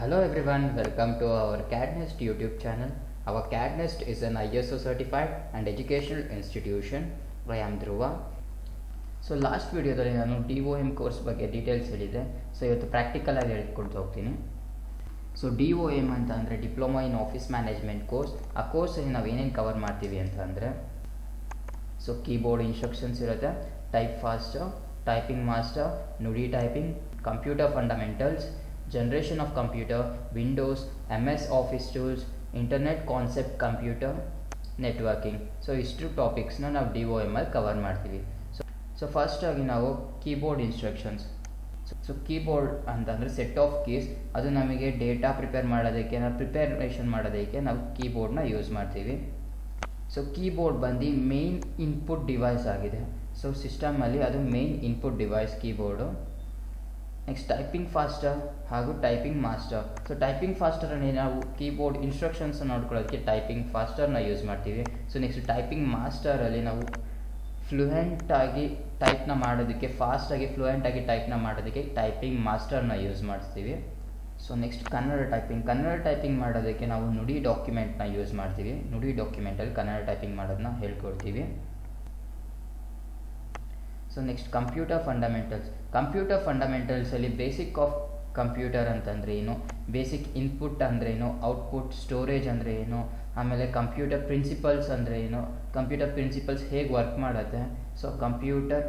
Hello everyone, welcome to our CAD NEST YouTube channel. Our CAD NEST is an ISO certified and educational institution. I am Dhruva. So last video dalli nanu DOM course ಬಗ್ಗೆ details ಹೇಳಿದೆ. So ಇವತ್ತು practical ಆಗಿ ಹೇಳ್ಕೊಡ್ತಾ ಹೋಗ್ತೀನಿ. So DOM ಅಂತ ಅಂದರೆ diploma in office management course. ಆ ಕೋರ್ಸಲ್ಲಿ ನಾವು ಏನೇನು ಕವರ್ ಮಾಡ್ತೀವಿ ಅಂತ ಅಂದರೆ ಸೊ ಕೀಬೋರ್ಡ್ ಇನ್ಸ್ಟ್ರಕ್ಷನ್ಸ್ ಇರುತ್ತೆ, ಟೈಪ್ ಫಾಸ್ಟರ್, ಟೈಪಿಂಗ್ ಮಾಸ್ಟರ್, ನುಡಿ typing, computer fundamentals, generation of computer, Windows, MS Office tools, internet concept computer, networking. So ಇಷ್ಟು ಟಾಪಿಕ್ಸ್ನ ನಾವು DOM ಅಲ್ಲಿ ಕವರ್ ಮಾಡ್ತೀವಿ. ಸೊ ಫಸ್ಟಾಗಿ ನಾವು ಕೀಬೋರ್ಡ್ ಇನ್ಸ್ಟ್ರಕ್ಷನ್ಸ್. ಸೊ ಕೀಬೋರ್ಡ್ ಅಂತಂದರೆ ಸೆಟ್ ಆಫ್ ಕೀಸ್. ಅದು ನಮಗೆ ಡೇಟಾ ಪ್ರಿಪೇರ್ ಮಾಡೋದಕ್ಕೆ, ಪ್ರಿಪೇರೇಷನ್ ಮಾಡೋದಕ್ಕೆ ನಾವು ಕೀಬೋರ್ಡ್ನ ಯೂಸ್ ಮಾಡ್ತೀವಿ. ಸೊ ಕೀಬೋರ್ಡ್ ಬಂದು ಮೇನ್ ಇನ್ಪುಟ್ ಡಿವೈಸ್ ಆಗಿದೆ. ಸೊ ಸಿಸ್ಟಮಲ್ಲಿ ಅದು main input device keyboard. Next typing faster ಹಾಗೂ ಟೈಪಿಂಗ್ ಮಾಸ್ಟರ್. ಸೊ ಟೈಪಿಂಗ್ ಫಾಸ್ಟರಲ್ಲಿ ನಾವು ಕೀಬೋರ್ಡ್ ಇನ್ಸ್ಟ್ರಕ್ಷನ್ಸ್ ನೋಡ್ಕೊಳ್ಳೋದಕ್ಕೆ ಟೈಪಿಂಗ್ ಫಾಸ್ಟರ್ನ ಯೂಸ್ ಮಾಡ್ತೀವಿ. ಸೊ ನೆಕ್ಸ್ಟ್ ಟೈಪಿಂಗ್ ಮಾಸ್ಟರಲ್ಲಿ ನಾವು ಫ್ಲೂಯೆಂಟಾಗಿ ಟೈಪ್ನ ಮಾಡೋದಕ್ಕೆ, ಫಾಸ್ಟಾಗಿ ಫ್ಲೂಯೆಂಟಾಗಿ ಟೈಪ್ನ ಮಾಡೋದಕ್ಕೆ ಟೈಪಿಂಗ್ ಮಾಸ್ಟರ್ನ ಯೂಸ್ ಮಾಡ್ತೀವಿ. ಸೊ ನೆಕ್ಸ್ಟ್ ಕನ್ನಡ ಟೈಪಿಂಗ್ ಮಾಡೋದಕ್ಕೆ ನಾವು ನುಡಿ ಡಾಕ್ಯುಮೆಂಟ್ನ ಯೂಸ್ ಮಾಡ್ತೀವಿ. ನುಡಿ ಡಾಕ್ಯುಮೆಂಟಲ್ಲಿ ಕನ್ನಡ ಟೈಪಿಂಗ್ ಮಾಡೋದನ್ನ ಹೇಳ್ಕೊಡ್ತೀವಿ. ಸೊ ನೆಕ್ಸ್ಟ್ ಕಂಪ್ಯೂಟರ್ ಫಂಡಮೆಂಟಲ್ಸಲ್ಲಿ ಬೇಸಿಕ್ ಆಫ್ ಕಂಪ್ಯೂಟರ್ ಅಂತಂದರೆ ಏನು, ಬೇಸಿಕ್ ಇನ್ಪುಟ್ ಅಂದರೆ ಏನು, ಔಟ್ಪುಟ್, ಸ್ಟೋರೇಜ್ ಅಂದರೆ ಏನು, ಆಮೇಲೆ ಕಂಪ್ಯೂಟರ್ ಪ್ರಿನ್ಸಿಪಲ್ಸ್ ಅಂದರೆ ಏನು, ಕಂಪ್ಯೂಟರ್ ಪ್ರಿನ್ಸಿಪಲ್ಸ್ ಹೇಗೆ ವರ್ಕ್ ಮಾಡುತ್ತೆ. ಸೊ ಕಂಪ್ಯೂಟರ್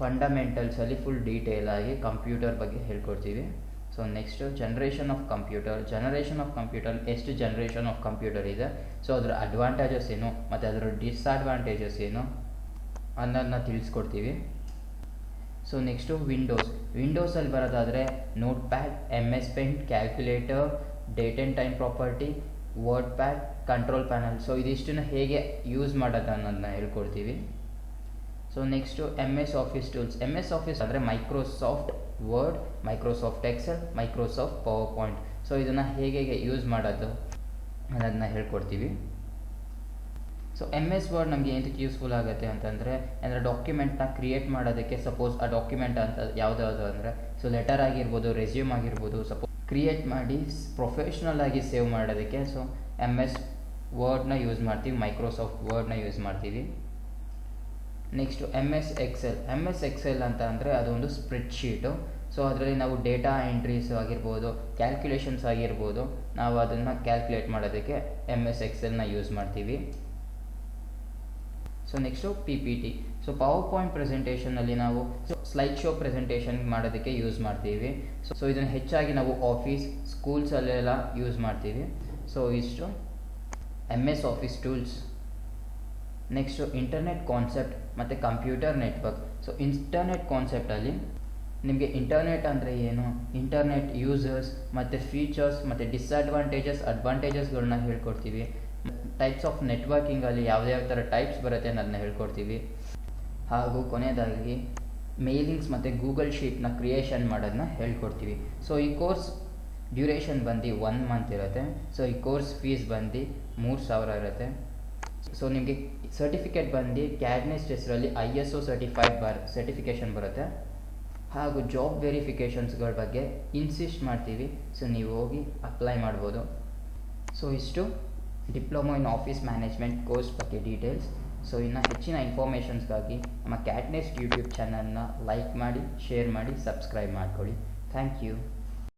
ಫಂಡಮೆಂಟಲ್ಸಲ್ಲಿ ಫುಲ್ ಡೀಟೇಲ್ ಆಗಿ ಕಂಪ್ಯೂಟರ್ ಬಗ್ಗೆ ಹೇಳ್ಕೊಡ್ತೀವಿ. So next generation of computer ಎಷ್ಟು ಜನರೇಷನ್ ಆಫ್ ಕಂಪ್ಯೂಟರ್ ಇದೆ, ಸೊ ಅದರ ಅಡ್ವಾಂಟೇಜಸ್ ಏನು ಮತ್ತು ಅದರ ಡಿಸ್ಅಡ್ವಾಂಟೇಜಸ್ ಏನು ಅನ್ನೋದನ್ನ ತಿಳಿಸ್ಕೊಡ್ತೀವಿ. ಸೊ ನೆಕ್ಸ್ಟು ವಿಂಡೋಸಲ್ಲಿ ಬರೋದಾದರೆ notepad, MS Paint, calculator, date and time property, WordPad, control panel. So ಇದಿಷ್ಟನ್ನು ಹೇಗೆ ಯೂಸ್ ಮಾಡೋದು ಅನ್ನೋದನ್ನ ಹೇಳ್ಕೊಡ್ತೀವಿ. So next MS Office tools. MS Office ಅಂದರೆ Microsoft Word, Microsoft Excel, Microsoft PowerPoint. So ಇದನ್ನು ಹೇಗೆ ಯೂಸ್ ಮಾಡೋದು ಅನ್ನೋದನ್ನ ಹೇಳ್ಕೊಡ್ತೀವಿ. ಸೊ MS ವರ್ಡ್ ನಮಗೆ ಏನಕ್ಕೆ ಯೂಸ್ಫುಲ್ ಆಗುತ್ತೆ ಅಂತಂದರೆ ಡಾಕ್ಯುಮೆಂಟ್ನ ಕ್ರಿಯೇಟ್ ಮಾಡೋದಕ್ಕೆ. ಸಪೋಸ್ ಆ ಡಾಕ್ಯುಮೆಂಟ್ ಅಂತ ಯಾವುದಾದ್ರು ಅಂದರೆ ಸೊ ಲೆಟರ್ ಆಗಿರ್ಬೋದು, ರೆಸ್ಯೂಮ್ ಆಗಿರ್ಬೋದು, ಸಪೋಸ್ ಕ್ರಿಯೇಟ್ ಮಾಡಿ ಪ್ರೊಫೆಷ್ನಲ್ ಆಗಿ ಸೇವ್ ಮಾಡೋದಕ್ಕೆ ಸೊ MS ವರ್ಡ್ನ ಯೂಸ್ ಮಾಡ್ತೀವಿ, ಮೈಕ್ರೋಸಾಫ್ಟ್ ವರ್ಡ್ನ ಯೂಸ್ ಮಾಡ್ತೀವಿ. ನೆಕ್ಸ್ಟು MS ಎಕ್ಸೆಲ್ ಅಂತ ಅಂದರೆ ಅದೊಂದು ಸ್ಪ್ರೆಡ್ಶೀಟು. ಸೊ ಅದರಲ್ಲಿ ನಾವು ಡೇಟಾ ಎಂಟ್ರೀಸ್ ಆಗಿರ್ಬೋದು, ಕ್ಯಾಲ್ಕುಲೇಷನ್ಸ್ ಆಗಿರ್ಬೋದು, ನಾವು ಅದನ್ನು ಕ್ಯಾಲ್ಕುಲೇಟ್ ಮಾಡೋದಕ್ಕೆ MS ಎಕ್ಸೆಲ್ನ ಯೂಸ್ ಮಾಡ್ತೀವಿ. So next PPT. So PowerPoint ಪ್ರೆಸೆಂಟೇಷನಲ್ಲಿ ನಾವು ಸ್ಲೈಡ್ ಶೋ ಪ್ರೆಸೆಂಟೇಷನ್ ಮಾಡೋದಕ್ಕೆ ಯೂಸ್ ಮಾಡ್ತೀವಿ. ಸೊ ಇದನ್ನು ಹೆಚ್ಚಾಗಿ ನಾವು ಆಫೀಸ್, ಸ್ಕೂಲ್ಸಲ್ಲೆಲ್ಲ ಯೂಸ್ ಮಾಡ್ತೀವಿ. ಸೊ ಇಷ್ಟು MS Office tools. Next internet concept ಮತ್ತು ಕಂಪ್ಯೂಟರ್ ನೆಟ್ವರ್ಕ್. ಸೊ ಇಂಟರ್ನೆಟ್ ಕಾನ್ಸೆಪ್ಟಲ್ಲಿ ನಿಮಗೆ ಇಂಟರ್ನೆಟ್ ಅಂದರೆ ಏನು, ಇಂಟರ್ನೆಟ್ ಯೂಸರ್ಸ್ ಮತ್ತು ಫೀಚರ್ಸ್ ಮತ್ತು ಅಡ್ವಾಂಟೇಜಸ್ಗಳನ್ನ ಹೇಳ್ಕೊಡ್ತೀವಿ. ಟೈಪ್ಸ್ ಆಫ್ ನೆಟ್ವರ್ಕಿಂಗಲ್ಲಿ ಯಾವ್ಯಾವ ಥರ ಟೈಪ್ಸ್ ಬರುತ್ತೆ ಅನ್ನೋದನ್ನ ಹೇಳ್ಕೊಡ್ತೀವಿ. ಹಾಗೂ ಕೊನೆಯದಾಗಿ ಮೇಲಿಂಗ್ಸ್ ಮತ್ತು ಗೂಗಲ್ ಶೀಟ್ನ ಕ್ರಿಯೇಷನ್ ಮಾಡೋದನ್ನ ಹೇಳ್ಕೊಡ್ತೀವಿ. ಸೊ ಈ ಕೋರ್ಸ್ ಡ್ಯೂರೇಷನ್ ಬಂದು 1 ಮಂತ್ ಇರುತ್ತೆ. ಸೊ ಈ ಕೋರ್ಸ್ ಫೀಸ್ ಬಂದು 3000 ಇರುತ್ತೆ. ಸೊ ನಿಮಗೆ ಸರ್ಟಿಫಿಕೇಟ್ ಬಂದು CAD NEST ಹೆಸರಲ್ಲಿ ISO ಸರ್ಟಿಫಿಕೇಷನ್ ಬರುತ್ತೆ. ಹಾಗೂ ಜಾಬ್ ವೆರಿಫಿಕೇಷನ್ಸ್ಗಳ ಬಗ್ಗೆ ಇನ್ಸಿಸ್ಟ್ ಮಾಡ್ತೀವಿ. ಸೊ ನೀವು ಹೋಗಿ ಅಪ್ಲೈ ಮಾಡ್ಬೋದು. ಸೊ ಇಷ್ಟು diploma in office management course ಬಗ್ಗೆ ಡೀಟೇಲ್ಸ್. ಸೊ ಇನ್ನು ಹೆಚ್ಚಿನ ಇನ್ಫಾರ್ಮೇಷನ್ಸ್ಗಾಗಿ ನಮ್ಮ CAD NEST ಯೂಟ್ಯೂಬ್ ಚಾನಲ್ನ ಲೈಕ್ ಮಾಡಿ, ಶೇರ್ ಮಾಡಿ, ಸಬ್ಸ್ಕ್ರೈಬ್ ಮಾಡ್ಕೊಳ್ಳಿ. Thank you.